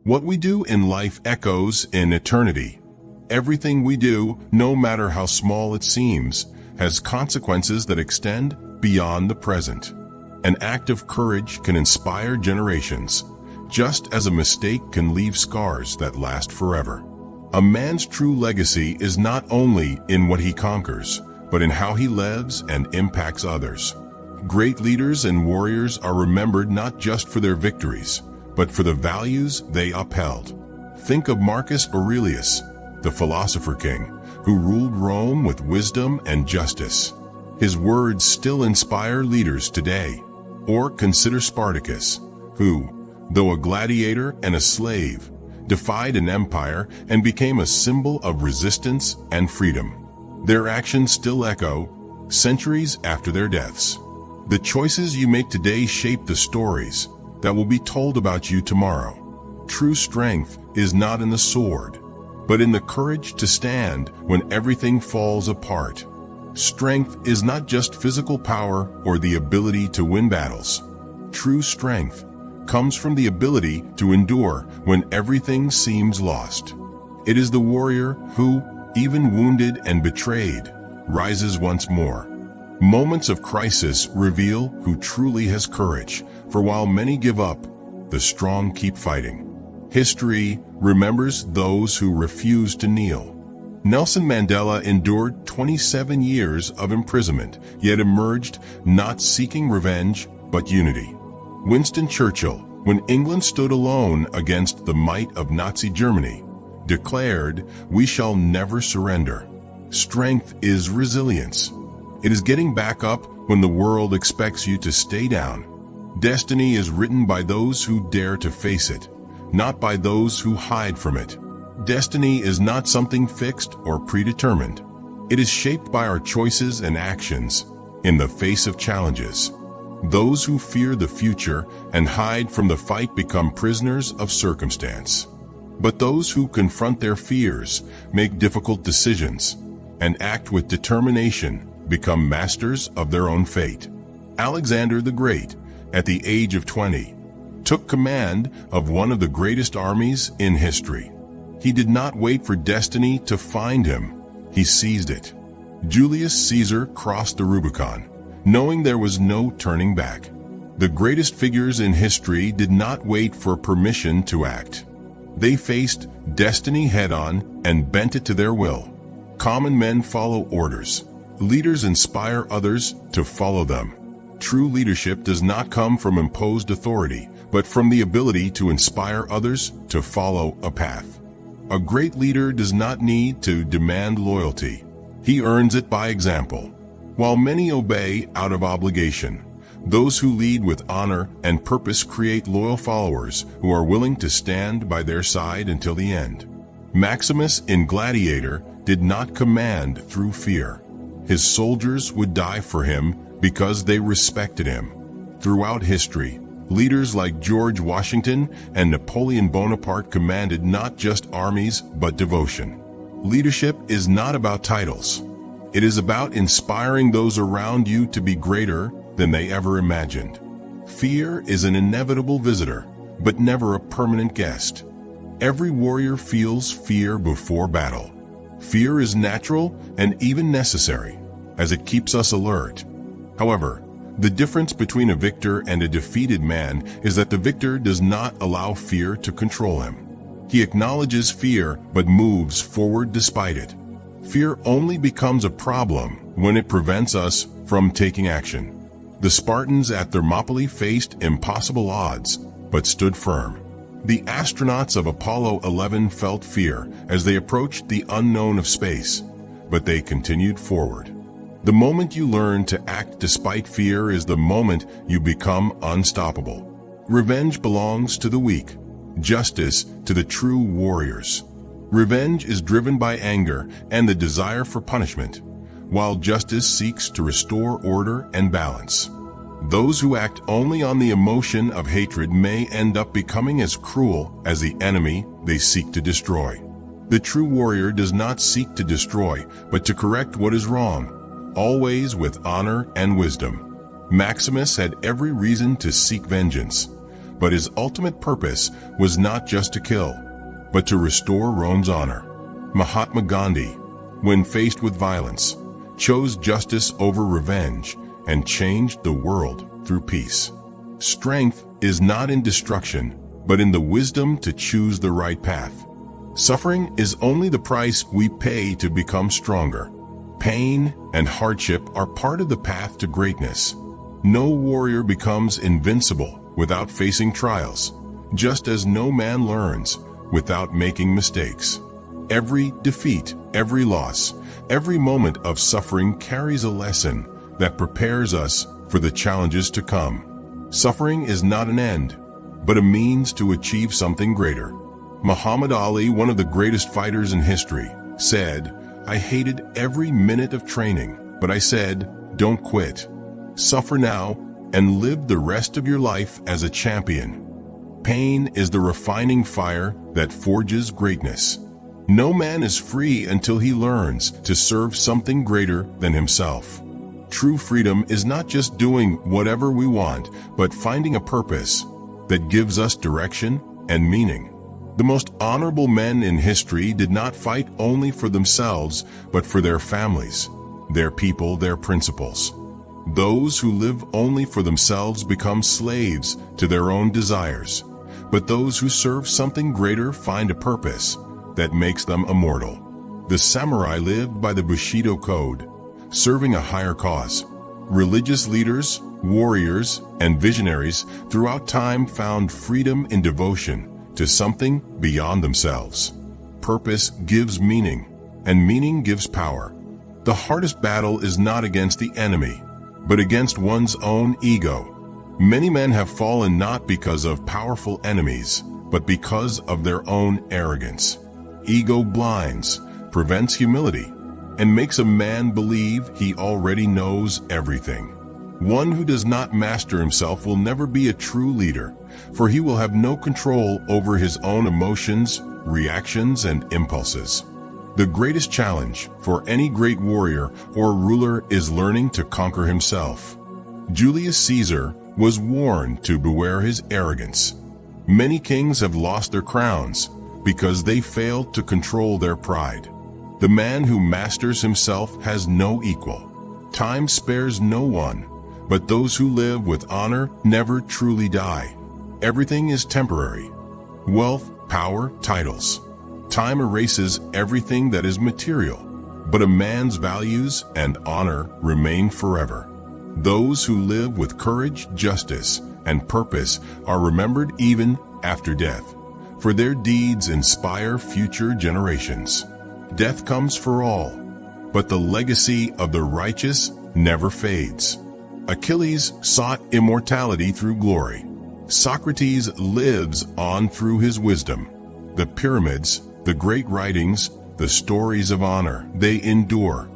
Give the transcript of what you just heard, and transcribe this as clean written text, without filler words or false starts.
What we do in life echoes in eternity. Everything we do, no matter how small it seems, has consequences that extend beyond the present. An act of courage can inspire generations, just as a mistake can leave scars that last forever. A man's true legacy is not only in what he conquers, but in how he lives and impacts others. Great leaders and warriors are remembered not just for their victories, but for the values they upheld. Think of Marcus Aurelius, the philosopher king, who ruled Rome with wisdom and justice. His words still inspire leaders today. Or consider Spartacus, who, though a gladiator and a slave, defied an empire and became a symbol of resistance and freedom. Their actions still echo, centuries after their deaths. The choices you make today shape the stories that will be told about you tomorrow. True strength is not in the sword, but in the courage to stand when everything falls apart. Strength is not just physical power or the ability to win battles. True strength comes from the ability to endure when everything seems lost. It is the warrior who, even wounded and betrayed, rises once more. Moments of crisis reveal who truly has courage, for while many give up, the strong keep fighting. History remembers those who refuse to kneel. Nelson Mandela endured 27 years of imprisonment, yet emerged not seeking revenge, but unity. Winston Churchill, when England stood alone against the might of Nazi Germany, declared, "We shall never surrender." Strength is resilience. It is getting back up when the world expects you to stay down. Destiny is written by those who dare to face it, not by those who hide from it. Destiny is not something fixed or predetermined. It is shaped by our choices and actions in the face of challenges. Those who fear the future and hide from the fight become prisoners of circumstance. But those who confront their fears, make difficult decisions, and act with determination become masters of their own fate. Alexander the Great, at the age of 20, took command of one of the greatest armies in history. He did not wait for destiny to find him. He seized it. Julius Caesar crossed the Rubicon, knowing there was no turning back. The greatest figures in history did not wait for permission to act. They faced destiny head-on and bent it to their will. Common men follow orders. Leaders inspire others to follow them. True leadership does not come from imposed authority, but from the ability to inspire others to follow a path. A great leader does not need to demand loyalty. He earns it by example. While many obey out of obligation, those who lead with honor and purpose create loyal followers who are willing to stand by their side until the end. Maximus in Gladiator did not command through fear. His soldiers would die for him because they respected him. Throughout history, leaders like George Washington and Napoleon Bonaparte commanded not just armies but devotion. Leadership is not about titles. It is about inspiring those around you to be greater than they ever imagined. Fear is an inevitable visitor, but never a permanent guest. Every warrior feels fear before battle. Fear is natural and even necessary, as it keeps us alert. However, the difference between a victor and a defeated man is that the victor does not allow fear to control him. He acknowledges fear but moves forward despite it. Fear only becomes a problem when it prevents us from taking action. The Spartans at Thermopylae faced impossible odds, but stood firm. The astronauts of Apollo 11 felt fear as they approached the unknown of space, but they continued forward. The moment you learn to act despite fear is the moment you become unstoppable. Revenge belongs to the weak, justice to the true warriors. Revenge is driven by anger and the desire for punishment, while justice seeks to restore order and balance. Those who act only on the emotion of hatred may end up becoming as cruel as the enemy they seek to destroy. The true warrior does not seek to destroy, but to correct what is wrong, always with honor and wisdom. Maximus had every reason to seek vengeance, But his ultimate purpose was not just to kill, but to restore Rome's honor. Mahatma Gandhi, when faced with violence, chose justice over revenge and changed the world through peace. Strength is not in destruction, but in the wisdom to choose the right path. Suffering is only the price we pay to become stronger. Pain and hardship are part of the path to greatness. No warrior becomes invincible without facing trials, just as no man learns without making mistakes. Every defeat, every loss, every moment of suffering carries a lesson that prepares us for the challenges to come. Suffering is not an end, but a means to achieve something greater. Muhammad Ali, one of the greatest fighters in history, said, "I hated every minute of training, but I said, don't quit. Suffer now and live the rest of your life as a champion." Pain is the refining fire that forges greatness. No man is free until he learns to serve something greater than himself. True freedom is not just doing whatever we want, but finding a purpose that gives us direction and meaning. The most honorable men in history did not fight only for themselves, but for their families, their people, their principles. Those who live only for themselves become slaves to their own desires, but those who serve something greater find a purpose that makes them immortal. The samurai lived by the Bushido code, serving a higher cause. Religious leaders, warriors, and visionaries throughout time found freedom in devotion to something beyond themselves. Purpose gives meaning, and meaning gives power. The hardest battle is not against the enemy, but against one's own ego. Many men have fallen not because of powerful enemies, but because of their own arrogance. Ego blinds, prevents humility, and makes a man believe he already knows everything. One who does not master himself will never be a true leader, for he will have no control over his own emotions, reactions, and impulses. The greatest challenge for any great warrior or ruler is learning to conquer himself. Julius Caesar was warned to beware his arrogance. Many kings have lost their crowns because they failed to control their pride. The man who masters himself has no equal. Time spares no one, but those who live with honor never truly die. Everything is temporary. Wealth, power, titles. Time erases everything that is material, but a man's values and honor remain forever. Those who live with courage, justice, and purpose are remembered even after death, for their deeds inspire future generations. Death comes for all, but the legacy of the righteous never fades. Achilles sought immortality through glory. Socrates lives on through his wisdom. The pyramids, the great writings, the stories of honor, they endure